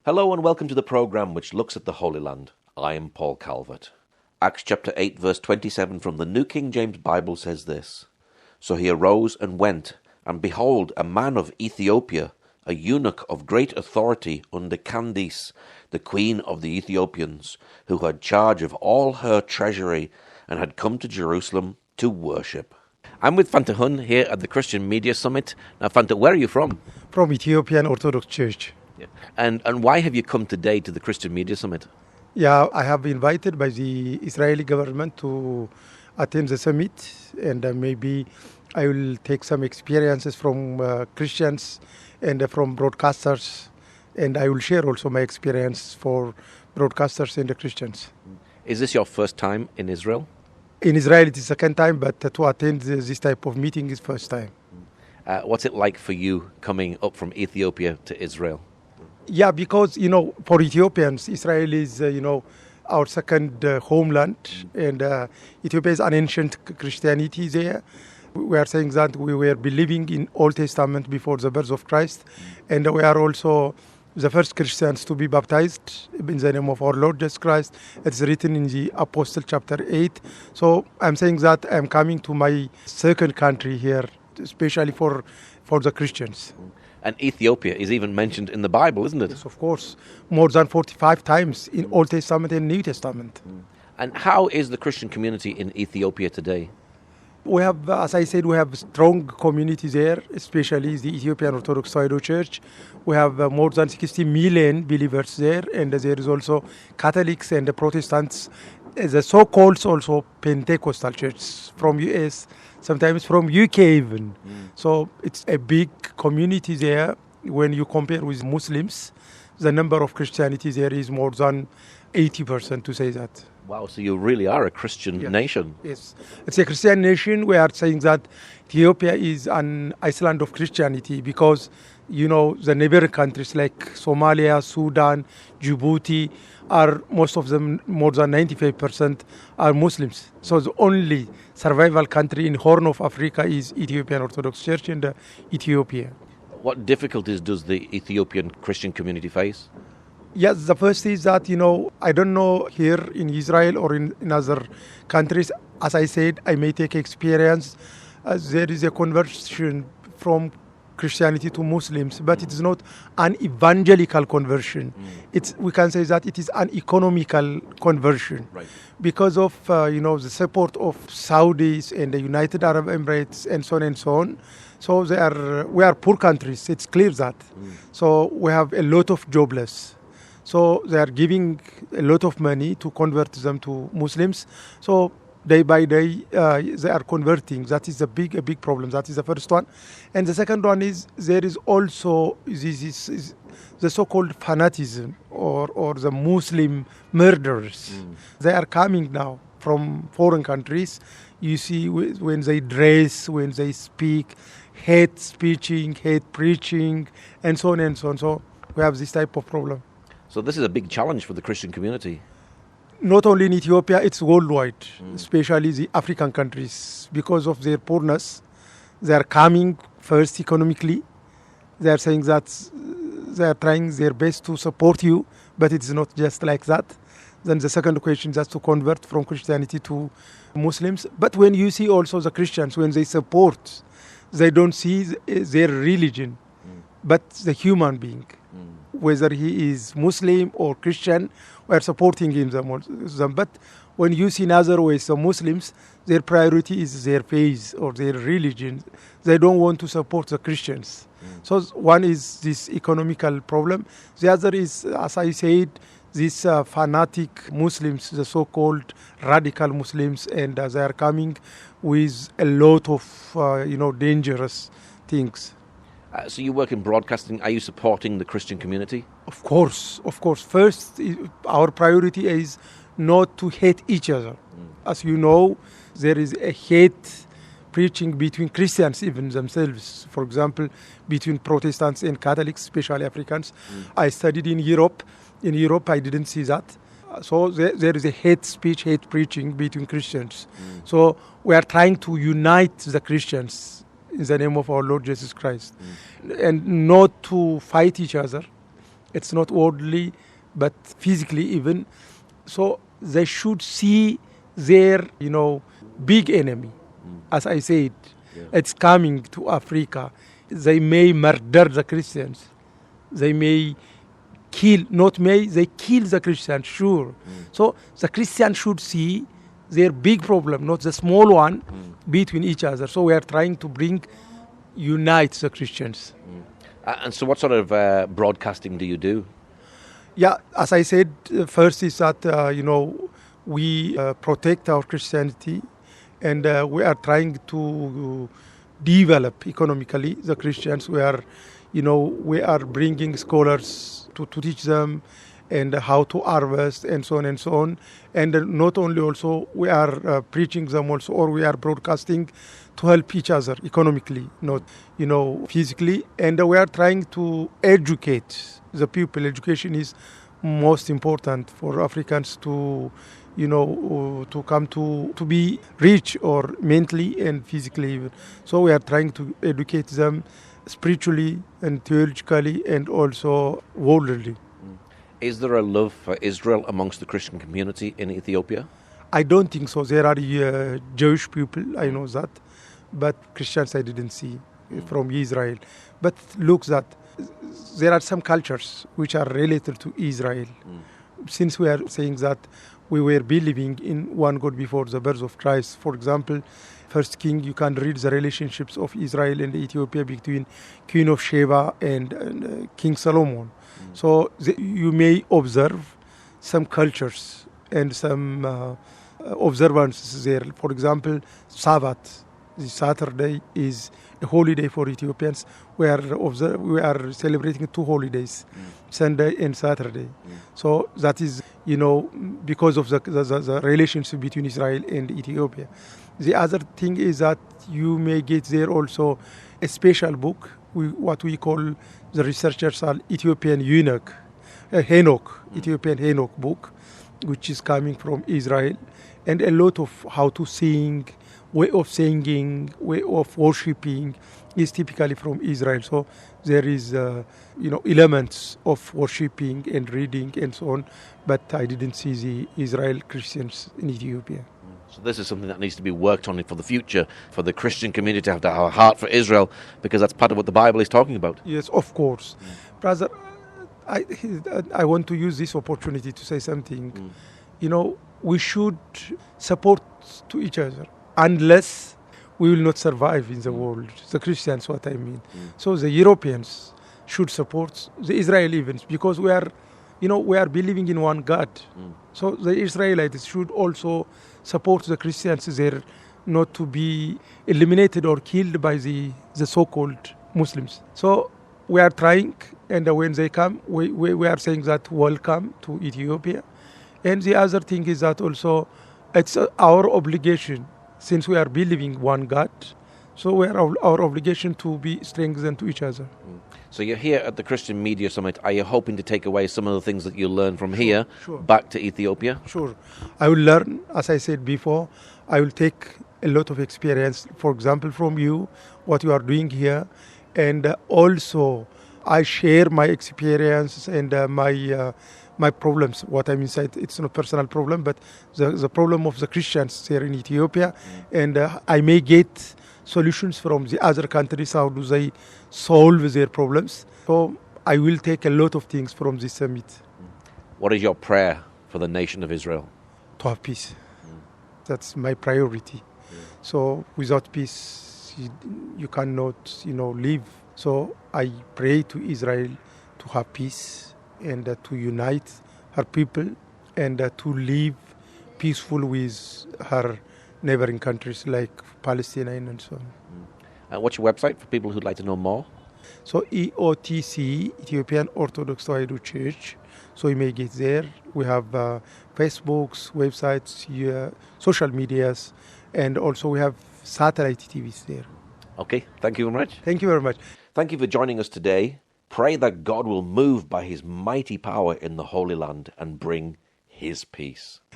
Hello and welcome to the programme which looks at the Holy Land. I am Paul Calvert. Acts chapter 8 verse 27 from the New King James Bible says this: So he arose and went, and behold, a man of Ethiopia, a eunuch of great authority under Candace, the queen of the Ethiopians, who had charge of all her treasury, and had come to Jerusalem to worship. I'm with Fanta Hun here at the Christian Media Summit. Now, Fanta, where are you from? From Ethiopian Orthodox Church. Yeah. And why have you come today to the Christian Media Summit? Yeah, I have been invited by the Israeli government to attend the summit, and maybe I will take some experiences from Christians and from broadcasters, and I will share also my experience for broadcasters and the Christians. Is this your first time in Israel? In Israel, it is second time, but to attend this type of meeting is first time. What's it like for you coming up from Ethiopia to Israel? Yeah, because, for Ethiopians, Israel is, our second homeland, and Ethiopia is an ancient Christianity there. We are saying that we were believing in Old Testament before the birth of Christ, and we are also the first Christians to be baptized in the name of our Lord Jesus Christ. It's written in the Apostle chapter 8. So I'm saying that I'm coming to my second country here, especially for the Christians. And Ethiopia is even mentioned in the Bible, isn't it? Yes, of course. More than 45 times in Old Testament and New Testament. And how is the Christian community in Ethiopia today? We have, as I said, we have strong community there, especially the Ethiopian Orthodox Church. We have more than 60 million believers there, and there is also Catholics and Protestants, the so-called also Pentecostal churches from US, sometimes from UK even. So it's a big community there. When you compare with Muslims, the number of Christianity there is more than 80%, to say that. Wow, so you really are a Christian nation. Yes, it's a Christian nation. We are saying that Ethiopia is an island of Christianity because, the neighboring countries like Somalia, Sudan, Djibouti, most of them, more than 95%, are Muslims. So the only survival country in Horn of Africa is Ethiopian Orthodox Church in Ethiopia. What difficulties does the Ethiopian Christian community face? Yes, the first is that, I don't know here in Israel or in other countries. As I said, I may take experience. There is a conversion from Christianity to Muslims, but it is not an evangelical conversion. We can say that it is an economical conversion, right, because of the support of Saudis and the United Arab Emirates and so on and so on. So we are poor countries. It's clear that. So we have a lot of jobless. So they are giving a lot of money to convert them to Muslims. So day by day, they are converting. That is a big problem. That is the first one. And the second one is there is also this the so-called fanatism or the Muslim murderers. They are coming now from foreign countries. You see when they dress, when they speak, hate speeching, hate preaching, and so on and so on. So we have this type of problem. So this is a big challenge for the Christian community. Not only in Ethiopia, it's worldwide, especially the African countries. Because of their poorness, they are coming first economically. They are saying that they are trying their best to support you, but it's not just like that. Then the second question is just to convert from Christianity to Muslims. But when you see also the Christians, when they support, they don't see their religion, but the human being. Whether he is Muslim or Christian, we are supporting him. But when you see in other ways, the Muslims, their priority is their faith or their religion. They don't want to support the Christians. So one is this economical problem. The other is, as I said, these fanatic Muslims, the so-called radical Muslims, and they are coming with a lot of, dangerous things. So you work in broadcasting. Are you supporting the Christian community? Of course. First, our priority is not to hate each other. As you know, there is a hate preaching between Christians even themselves. For example, between Protestants and Catholics, especially Africans. I studied in Europe. In Europe, I didn't see that. So there is a hate speech, hate preaching between Christians. So we are trying to unite the Christians in the name of our Lord Jesus Christ, and not to fight each other, It's not worldly, but physically even. So they should see their, big enemy. As I said, it's coming to Africa. They may murder the Christians. They may they kill the Christians, sure. So the Christians should see their big problem, not the small one, between each other. So we are trying to unite the Christians. And so what sort of broadcasting do you do? Yeah, as I said, first is that, we protect our Christianity, and we are trying to develop economically the Christians. We are bringing scholars to teach them and how to harvest and so on and so on. And not only also we are preaching them also, or we are broadcasting to help each other economically, not, physically. And we are trying to educate the people. Education is most important for Africans to come to be rich, or mentally and physically even. So we are trying to educate them spiritually and theologically and also worldly. Is there a love for Israel amongst the Christian community in Ethiopia? I don't think so. There are Jewish people, I know that, but Christians I didn't see from Israel. But look that there are some cultures which are related to Israel. Since we are saying that we were believing in one God before the birth of Christ. For example, First King, you can read the relationships of Israel and Ethiopia between Queen of Sheba and King Solomon. So you may observe some cultures and some observances there. For example, Sabbath, the Saturday, is a holiday for Ethiopians. We are celebrating two holidays, Sunday and Saturday. So that is, because of the relationship between Israel and Ethiopia. The other thing is that you may get there also a special book, what we call, the researchers are Ethiopian Ethiopian Enoch book, which is coming from Israel, and a lot of how to sing, way of singing, way of worshipping is typically from Israel. So there is, elements of worshipping and reading and so on, but I didn't see the Israel Christians in Ethiopia. So this is something that needs to be worked on for the future, for the Christian community to have a heart for Israel, because that's part of what the Bible is talking about. Yes, of course. Brother, I want to use this opportunity to say something. We should support to each other, unless we will not survive in the world. The Christians, what I mean. So the Europeans should support the Israelis, because we are believing in one God. So the Israelites should also support the Christians there, not to be eliminated or killed by the so-called Muslims. So we are trying, and when they come, we are saying that welcome to Ethiopia. And the other thing is that also it's our obligation, since we are believing one God, so we are our obligation to be strengthened to each other. So you're here at the Christian Media Summit. Are you hoping to take away some of the things that you learn from here back to Ethiopia? Sure. I will learn, as I said before, I will take a lot of experience, for example, from you, what you are doing here. And also, I share my experience and my problems, what I'm inside. It's not a personal problem, but the problem of the Christians here in Ethiopia. And I may get solutions from the other countries, how do they solve their problems. So I will take a lot of things from this summit. What is your prayer for the nation of Israel? To have peace. That's my priority. So without peace, you cannot, live. So I pray to Israel to have peace and to unite her people and to live peaceful with her neighboring countries like Palestine and so on. What's your website for people who'd like to know more? So EOTC, Ethiopian Orthodox Tewahedo Church. So you may get there. We have Facebooks, websites, social medias, and also we have satellite TVs there. Okay, thank you very much. Thank you very much. Thank you for joining us today. Pray that God will move by his mighty power in the Holy Land and bring his peace.